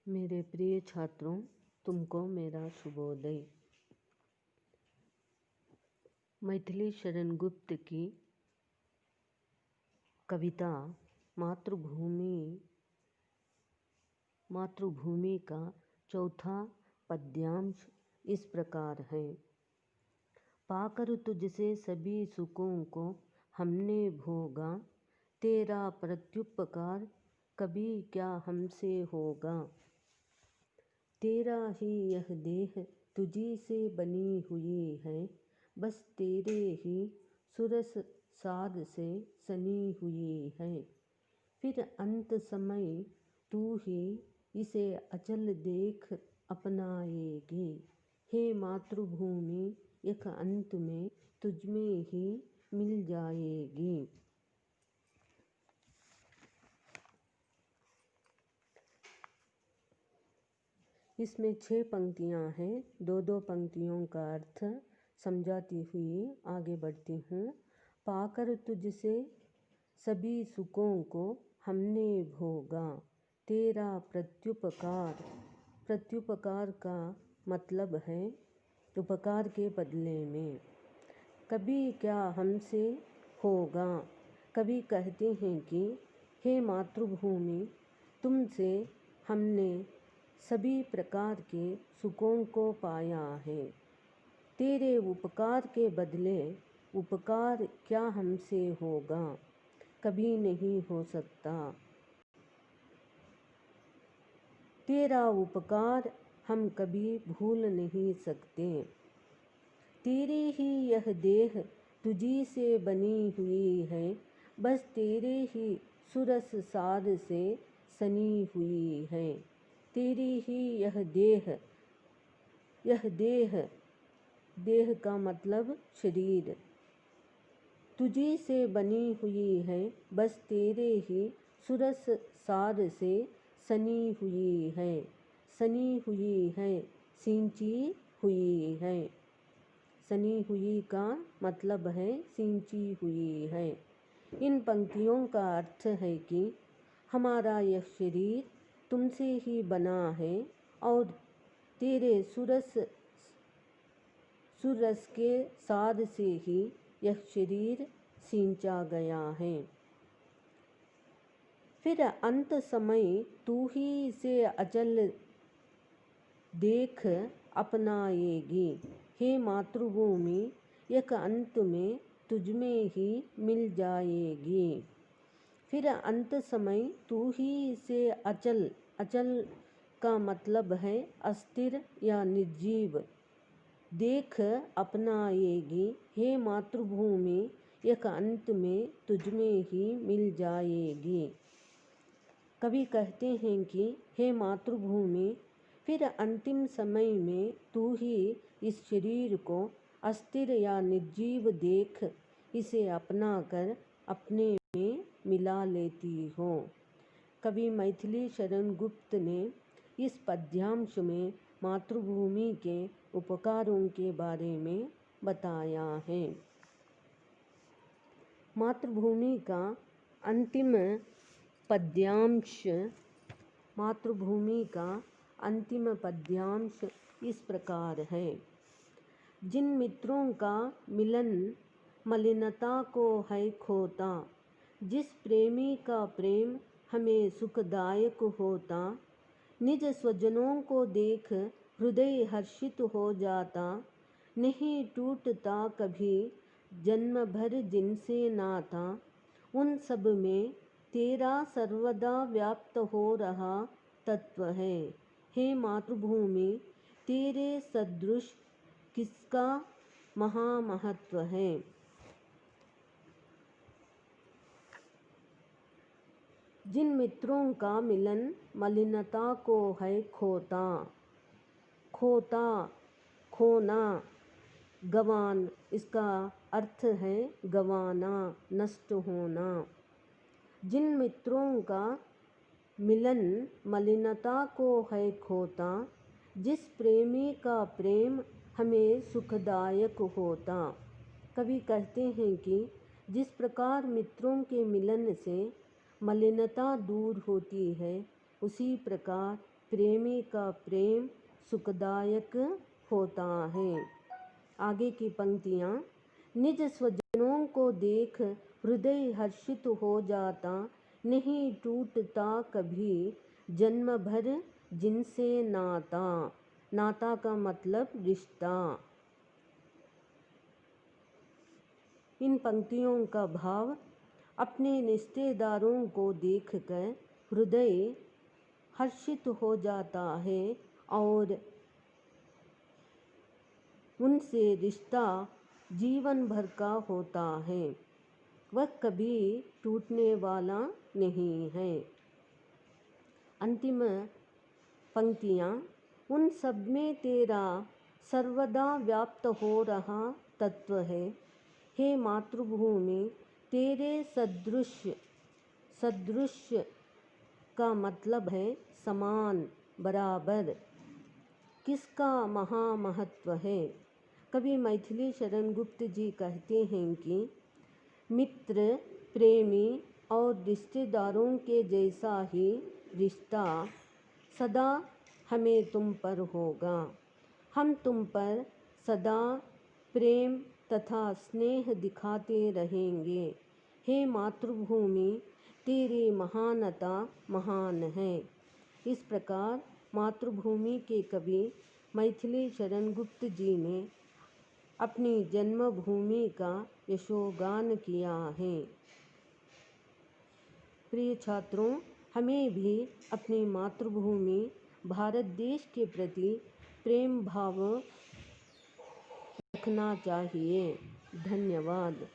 मेरे प्रिय छात्रों, तुमको मेरा शुभोदय। मैथिली शरण गुप्त की कविता मातृभूमि का चौथा पद्यांश इस प्रकार है। पाकर तुझसे सभी सुखों को हमने भोगा, तेरा प्रत्युपकार कभी क्या हमसे होगा। तेरा ही यह देह तुझी से बनी हुई है, बस तेरे ही सुरस साध से सनी हुई है। फिर अंत समय तू ही इसे अचल देख अपनाएगी, हे मातृभूमि एक अंत में तुझमें ही मिल जाएगी। इसमें 6 पंक्तियाँ हैं। दो पंक्तियों का अर्थ समझाती हुई आगे बढ़ती हूँ। पाकर तुझसे सभी सुखों को हमने भोगा, तेरा प्रत्युपकार का मतलब है उपकार के बदले में। कभी क्या हमसे होगा। कभी कहते हैं कि हे मातृभूमि, तुमसे हमने सभी प्रकार के सुखों को पाया है, तेरे उपकार के बदले उपकार क्या हमसे होगा, कभी नहीं हो सकता। तेरा उपकार हम कभी भूल नहीं सकते। तेरे ही यह देह तुझी से बनी हुई है, बस तेरे ही सुरस साध से सनी हुई है। तेरी ही यह देह का मतलब शरीर तुझी से बनी हुई है, बस तेरे ही सुरस साध से सनी हुई है। सनी हुई है, सिंची हुई है। सनी हुई का मतलब है सिंची हुई है। इन पंक्तियों का अर्थ है कि हमारा यह शरीर तुमसे ही बना है और तेरे सुरस के साध से ही यह शरीर सींचा गया है। फिर अंत समय तू ही इसे अचल देख अपनाएगी, हे मातृभूमि एक अंत में तुझमें ही मिल जाएगी। फिर अंत समय तू ही इसे अचल का मतलब है अस्थिर या निर्जीव देख अपनाएगी, हे मातृभूमि एक अंत में तुझमें ही मिल जाएगी। कभी कहते हैं कि हे मातृभूमि, फिर अंतिम समय में तू ही इस शरीर को अस्थिर या निर्जीव देख इसे अपनाकर अपने में मिला लेती हो। कवि मैथिली शरण गुप्त ने इस पद्यांश में मातृभूमि के उपकारों के बारे में बताया है। मातृभूमि का अंतिम पद्यांश इस प्रकार है। जिन मित्रों का मिलन मलिनता को है खोता, जिस प्रेमी का प्रेम हमें सुखदायक होता, निज स्वजनों को देख हृदय हर्षित हो जाता, नहीं टूटता कभी जन्म भर जिनसे नाता, उन सब में तेरा सर्वदा व्याप्त हो रहा तत्व है, हे मातृभूमि तेरे सदृश किसका महामहत्व है। जिन मित्रों का मिलन मलिनता को है खोता, खोना, गवान, इसका अर्थ है गवाना, नष्ट होना। जिन मित्रों का मिलन मलिनता को है खोता, जिस प्रेमी का प्रेम हमें सुखदायक होता। कवि कहते हैं कि जिस प्रकार मित्रों के मिलन से मलिनता दूर होती है, उसी प्रकार प्रेमी का प्रेम सुखदायक होता है। आगे की पंक्तियाँ। निज स्वजनों को देख हृदय हर्षित हो जाता, नहीं टूटता कभी जन्म भर जिनसे नाता। नाता का मतलब रिश्ता। इन पंक्तियों का भाव। अपने रिश्तेदारों को देखकर हृदय हर्षित हो जाता है और उनसे रिश्ता जीवन भर का होता है, वह कभी टूटने वाला नहीं है। अंतिम पंक्तियाँ। उन सब में तेरा सर्वदा व्याप्त हो रहा तत्व है, हे मातृभूमि तेरे सदृश का मतलब है समान, बराबर, किसका महामहत्व है। कवि मैथिली शरण गुप्त जी कहते हैं कि मित्र, प्रेमी और रिश्तेदारों के जैसा ही रिश्ता सदा हमें तुम पर होगा। हम तुम पर सदा प्रेम तथा स्नेह दिखाते रहेंगे। हे मातृभूमि तेरी महानता महान है। इस प्रकार मातृभूमि के कवि मैथिली शरण गुप्त जी ने अपनी जन्मभूमि का यशोगान किया है। प्रिय छात्रों, हमें भी अपनी मातृभूमि भारत देश के प्रति प्रेम भाव रखना चाहिए। धन्यवाद।